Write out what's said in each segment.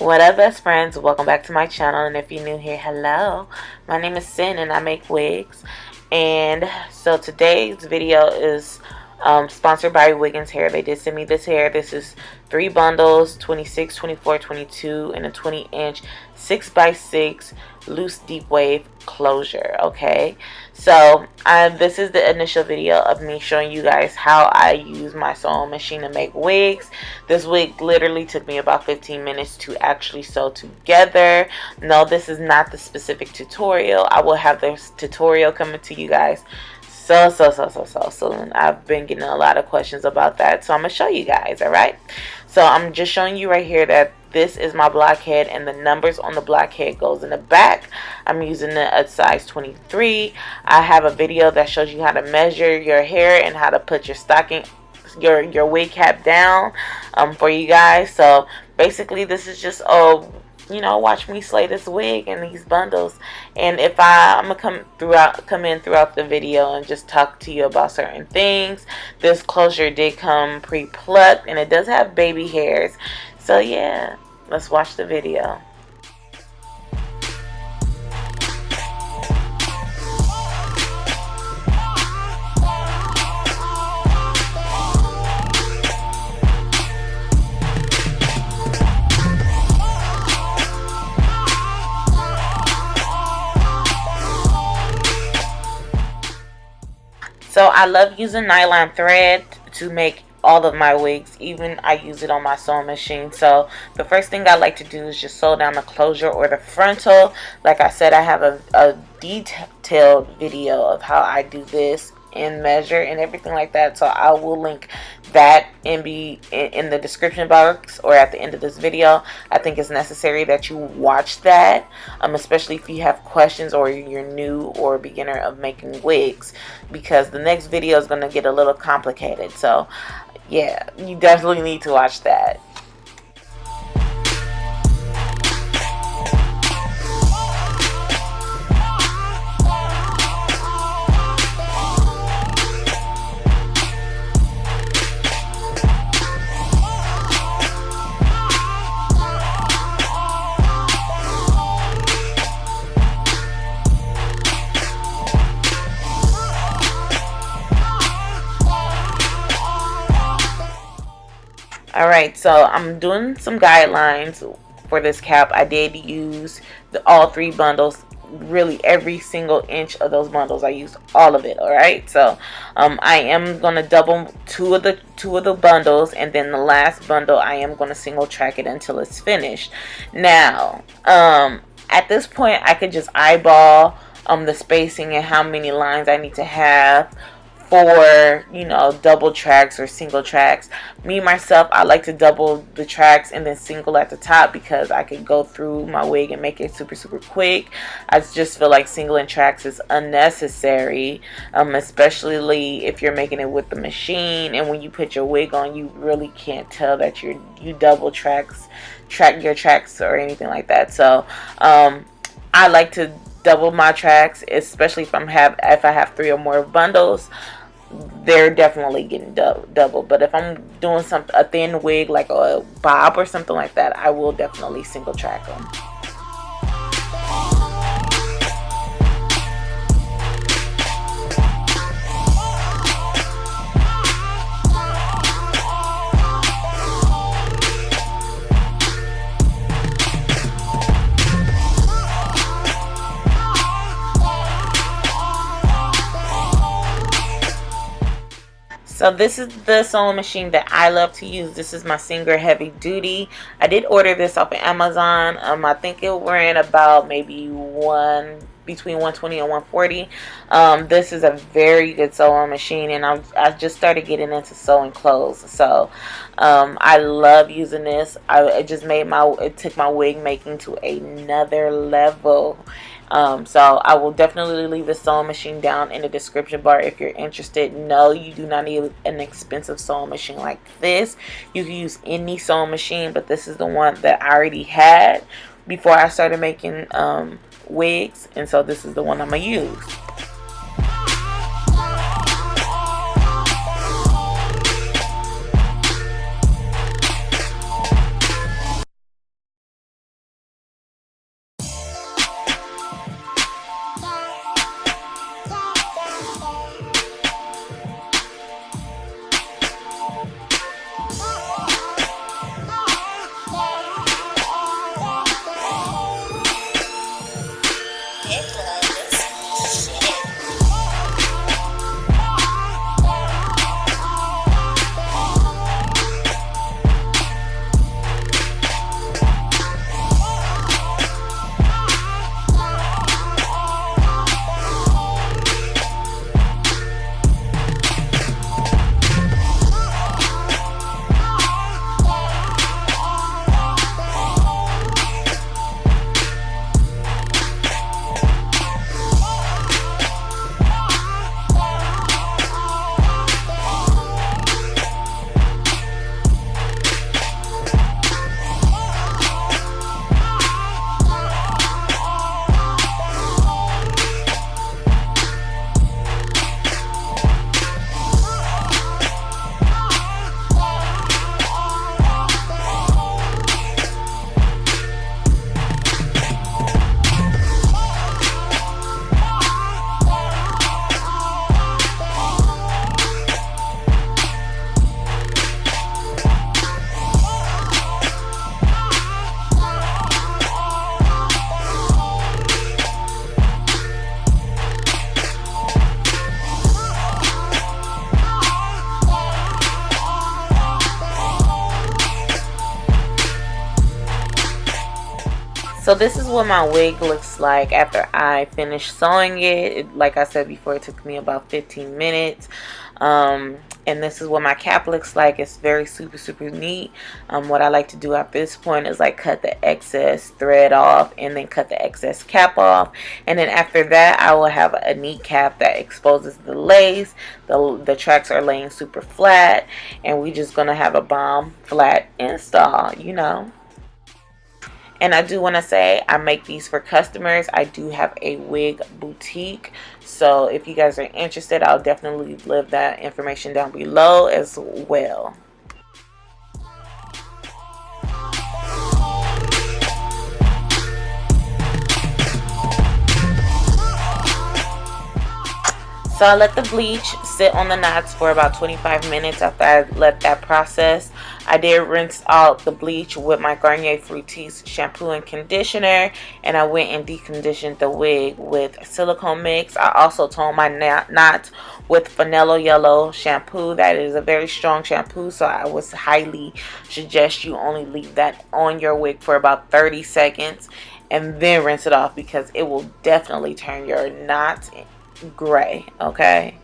What up, best friends? Welcome back to my channel, and if you're new here, hello. My name is Sin and I make wigs. And so today's video is sponsored by Wiggings hair. They did send me this hair. This is 3 bundles, 26, 24, 22, and a 20-inch 6x6 loose deep wave closure. Okay, so this is the initial video of me showing you guys how I use my sewing machine to make wigs. This wig literally took me about 15 minutes to actually sew together. No, this is not the specific tutorial. I will have this tutorial coming to you guys so soon. I've been getting a lot of questions about that, so I'm gonna show you guys. All right, so I'm just showing you right here that this is my blockhead, and the numbers on the blockhead goes in the back. I'm using it at size 23. I have a video that shows you how to measure your hair and how to put your stocking, your wig cap down for you guys. So basically, this is just you know, watch me slay this wig and these bundles. And if I'm gonna come in throughout the video and just talk to you about certain things. This closure did come pre-plucked, and it does have baby hairs. So yeah, let's watch the video. So I love using nylon thread to make all of my wigs. Even I use it on my sewing machine. So the first thing I like to do is just sew down the closure or the frontal. Like I said, I have a detailed video of how I do this and measure and everything like that, so I will link that in the description box or at the end of this video. I think it's necessary that you watch that, especially if you have questions or you're new or beginner of making wigs, because the next video is going to get a little complicated. So yeah, you definitely need to watch that. Alright, so I'm doing some guidelines for this cap. I did use all 3 bundles, really every single inch of those bundles. I used all of it. Alright, so I am going to double two of the bundles, and then the last bundle I am going to single track it until it's finished. Now, at this point I could just eyeball the spacing and how many lines I need to have for, you know, double tracks or single tracks. Me myself, I like to double the tracks and then single at the top, because I can go through my wig and make it super quick. I just feel like singling tracks is unnecessary, especially if you're making it with the machine, and when you put your wig on, you really can't tell that you double track your tracks or anything like that. So I like to double my tracks, especially if I have 3 or more bundles. They're definitely getting double. But if I'm doing a thin wig like a bob or something like that, I will definitely single track them. So this is the sewing machine that I love to use. This is my Singer Heavy Duty. I did order this off of Amazon. I think it ran about maybe between $120 and $140. This is a very good sewing machine, and I just started getting into sewing clothes. So I love using this. It took my wig making to another level. So I will definitely leave the sewing machine down in the description bar if you're interested. No, you do not need an expensive sewing machine like this. You can use any sewing machine, but this is the one that I already had before I started making wigs, and so this is the one I'm gonna use. So this is what my wig looks like after I finish sewing it. Like I said before, it took me about 15 minutes. And this is what my cap looks like. It's very super neat. What I like to do at this point is like cut the excess thread off and then cut the excess cap off. And then after that, I will have a neat cap that exposes the lace. The tracks are laying super flat, and we just gonna have a bomb flat install, you know. And I do want to say I make these for customers. I do have a wig boutique. So if you guys are interested, I'll definitely leave that information down below as well. So I let the bleach sit on the knots for about 25 minutes after I let that process. I did rinse out the bleach with my Garnier Fructis shampoo and conditioner, and I went and deconditioned the wig with silicone mix. I also toned my knots with Vanilla Yellow shampoo. That is a very strong shampoo, so I would highly suggest you only leave that on your wig for about 30 seconds and then rinse it off, because it will definitely turn your knots gray. Okay,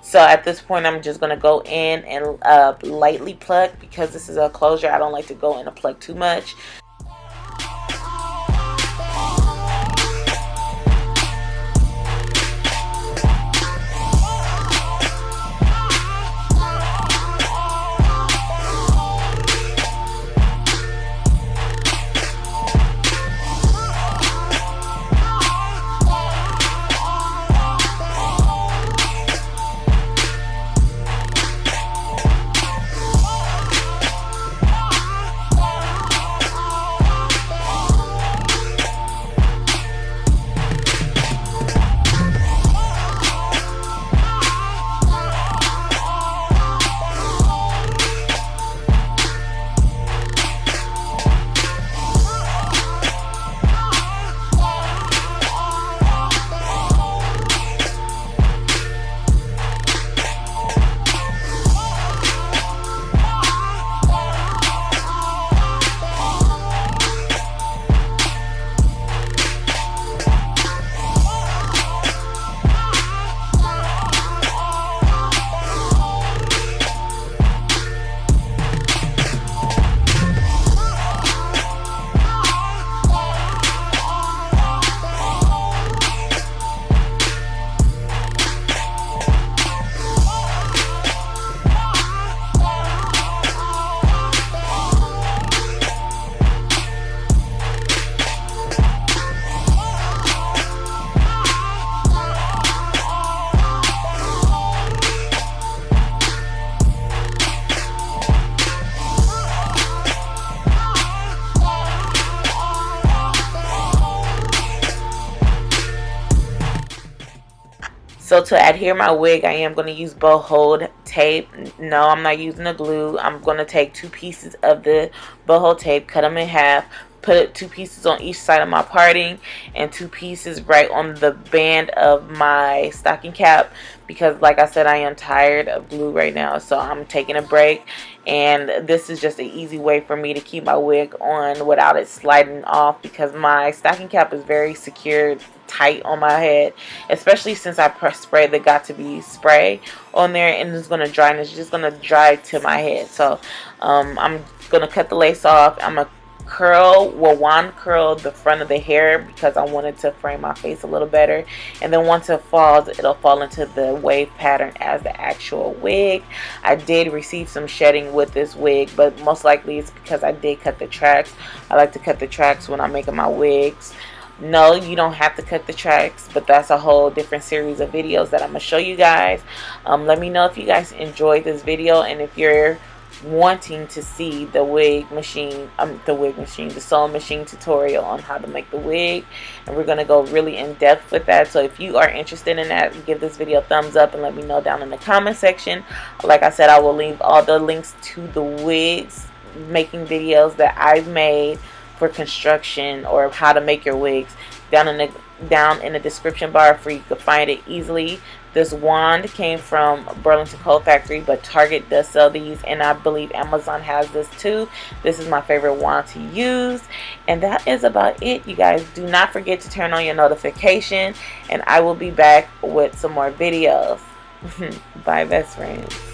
so at this point I'm just going to go in and lightly pluck, because this is a closure. I don't like to go in and pluck too much. So to adhere my wig, I am going to use bow hold tape. No, I'm not using the glue. I'm going to take 2 pieces of the bow hold tape, cut them in half, put 2 pieces on each side of my parting and 2 pieces right on the band of my stocking cap, because like I said, I am tired of glue right now, so I'm taking a break. And this is just an easy way for me to keep my wig on without it sliding off, because my stocking cap is very secured tight on my head, especially since I sprayed the Got To Be spray on there, and it's going to dry, and it's just going to dry to my head. So I'm going to cut the lace off. I'm going to wand curl the front of the hair, because I wanted to frame my face a little better. And then once it falls, it'll fall into the wave pattern as the actual wig. I did receive some shedding with this wig, but most likely it's because I did cut the tracks. I like to cut the tracks when I'm making my wigs. No, you don't have to cut the tracks, but that's a whole different series of videos that I'm going to show you guys. Let me know if you guys enjoyed this video, and if you're wanting to see the the sewing machine tutorial on how to make the wig, and we're going to go really in depth with that. So if you are interested in that, give this video a thumbs up and let me know down in the comment section. Like I said, I will leave all the links to the wigs making videos that I've made for construction or how to make your wigs down in the description bar, for you can find it easily. This wand came from Burlington Coat Factory, but Target does sell these, and I believe Amazon has this too. This is my favorite wand to use. And that is about it, you guys. Do not forget to turn on your notification, and I will be back with some more videos. Bye, best friends.